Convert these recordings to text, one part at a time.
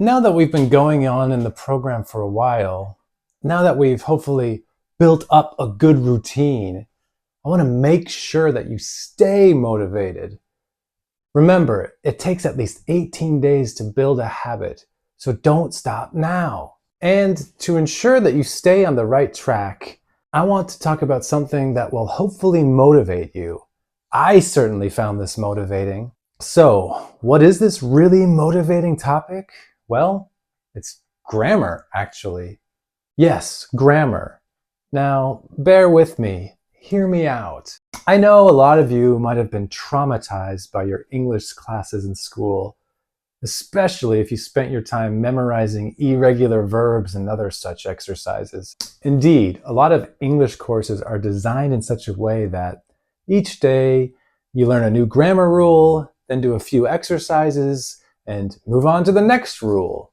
Now that we've been going on in the program for a while, now that we've hopefully built up a good routine, I want to make sure that you stay motivated. Remember, it takes at least 18 days to build a habit, so don't stop now. And to ensure that you stay on the right track, I want to talk about something that will hopefully motivate you. I certainly found this motivating. So, what is this really motivating topic? Well, it's grammar, actually. Yes, grammar. Now, bear with me. Hear me out. I know a lot of you might have been traumatized by your English classes in school, especially if you spent your time memorizing irregular verbs and other such exercises. Indeed, a lot of English courses are designed in such a way that each day you learn a new grammar rule, then do a few exercises, and move on to the next rule.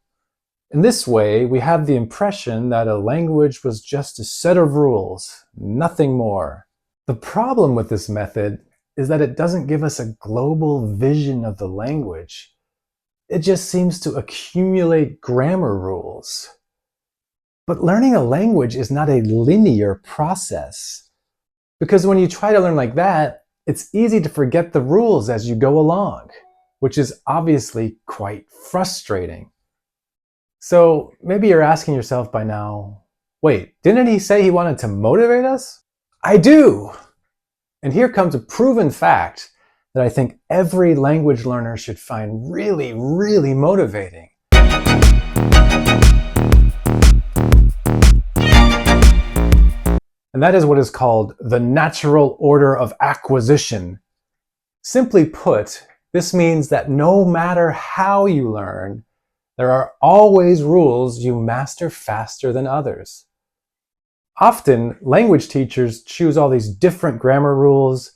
In this way, we have the impression that a language was just a set of rules, nothing more. The problem with this method is that it doesn't give us a global vision of the language. It just seems to accumulate grammar rules. But learning a language is not a linear process, because when you try to learn like that, it's easy to forget the rules as you go along, which is obviously quite frustrating. So maybe you're asking yourself by now, wait, didn't he say he wanted to motivate us? I do! And here comes a proven fact that I think every language learner should find really, really motivating. And that is what is called the natural order of acquisition. Simply put, this means that no matter how you learn, there are always rules you master faster than others. Often, language teachers choose all these different grammar rules,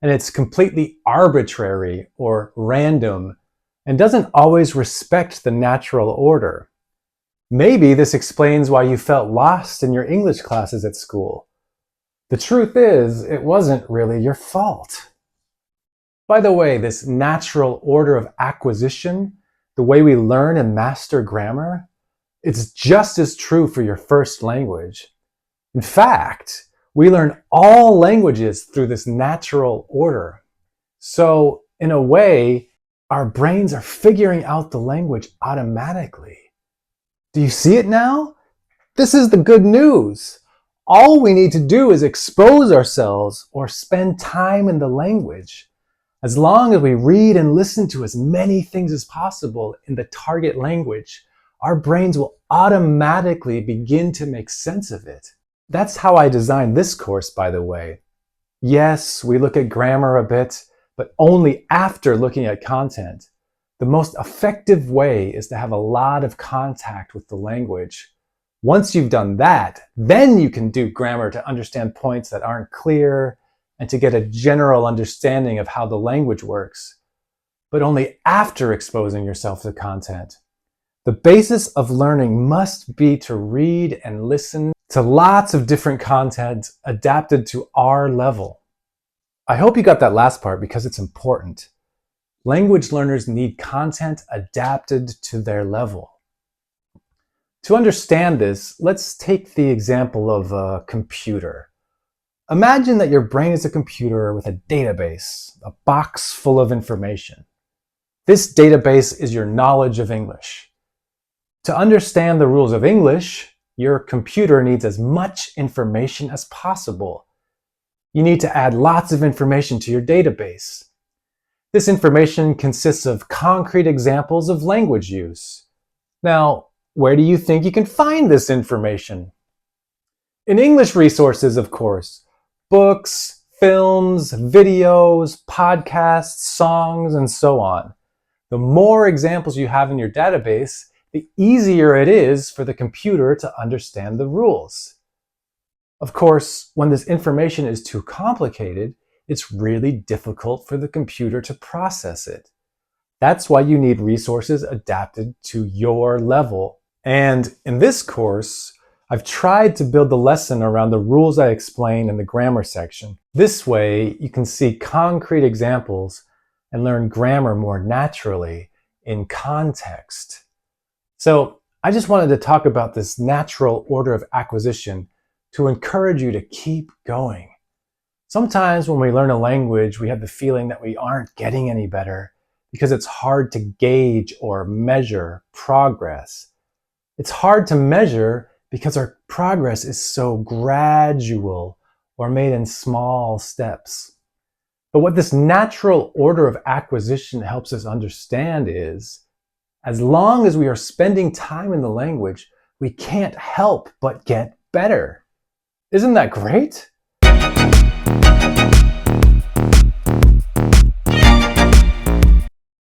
and it's completely arbitrary or random, and doesn't always respect the natural order. Maybe this explains why you felt lost in your English classes at school. The truth is, it wasn't really your fault. By the way, this natural order of acquisition, the way we learn and master grammar, it's just as true for your first language. In fact, we learn all languages through this natural order. So, in a way, our brains are figuring out the language automatically. Do you see it now? This is the good news. All we need to do is expose ourselves or spend time in the language. As long as we read and listen to as many things as possible in the target language, our brains will automatically begin to make sense of it. That's how I designed this course, by the way. Yes, we look at grammar a bit, but only after looking at content. The most effective way is to have a lot of contact with the language. Once you've done that, then you can do grammar to understand points that aren't clear and to get a general understanding of how the language works, but only after exposing yourself to content. The basis of learning must be to read and listen to lots of different content adapted to our level. I hope you got that last part because it's important. Language learners need content adapted to their level. To understand this, let's take the example of a computer. Imagine that your brain is a computer with a database, a box full of information. This database is your knowledge of English. To understand the rules of English, your computer needs as much information as possible. You need to add lots of information to your database. This information consists of concrete examples of language use. Now, where do you think you can find this information? In English resources, of course. Books, films, videos, podcasts, songs, and so on. The more examples you have in your database, the easier it is for the computer to understand the rules. Of course, when this information is too complicated, it's really difficult for the computer to process it. That's why you need resources adapted to your level. And in this course, I've tried to build the lesson around the rules I explain in the grammar section. This way, you can see concrete examples and learn grammar more naturally in context. So I just wanted to talk about this natural order of acquisition to encourage you to keep going. Sometimes when we learn a language, we have the feeling that we aren't getting any better because it's hard to gauge or measure progress. It's hard to measure because our progress is so gradual or made in small steps. But what this natural order of acquisition helps us understand is, as long as we are spending time in the language, we can't help but get better. Isn't that great?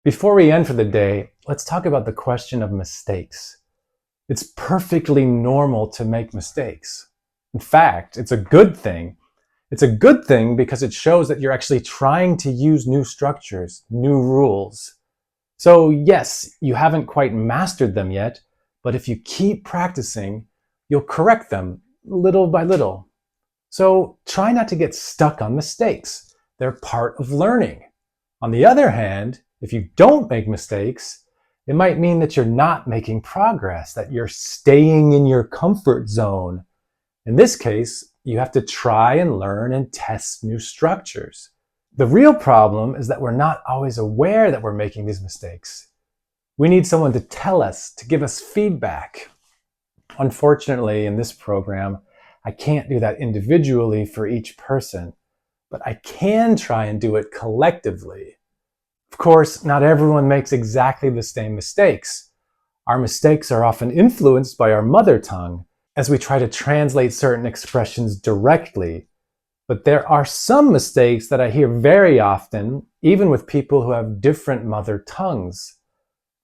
Before we end for the day, let's talk about the question of mistakes. It's perfectly normal to make mistakes. In fact, it's a good thing. It's a good thing because it shows that you're actually trying to use new structures, new rules. So yes, you haven't quite mastered them yet, but if you keep practicing, you'll correct them little by little. So try not to get stuck on mistakes. They're part of learning. On the other hand, if you don't make mistakes, it might mean that you're not making progress, that you're staying in your comfort zone. In this case, you have to try and learn and test new structures. The real problem is that we're not always aware that we're making these mistakes. We need someone to tell us, to give us feedback. Unfortunately, in this program, I can't do that individually for each person, but I can try and do it collectively. Of course, not everyone makes exactly the same mistakes. Our mistakes are often influenced by our mother tongue as we try to translate certain expressions directly. But there are some mistakes that I hear very often, even with people who have different mother tongues.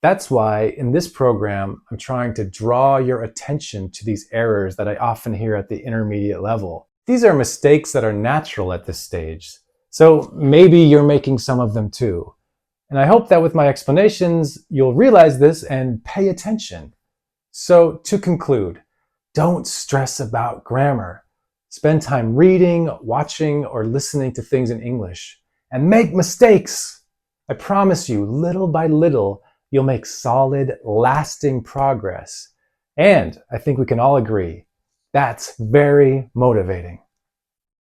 That's why in this program, I'm trying to draw your attention to these errors that I often hear at the intermediate level. These are mistakes that are natural at this stage. So maybe you're making some of them too. And I hope that with my explanations, you'll realize this and pay attention. So to conclude, don't stress about grammar. Spend time reading, watching, or listening to things in English. And make mistakes. I promise you, little by little, you'll make solid, lasting progress. And I think we can all agree, that's very motivating.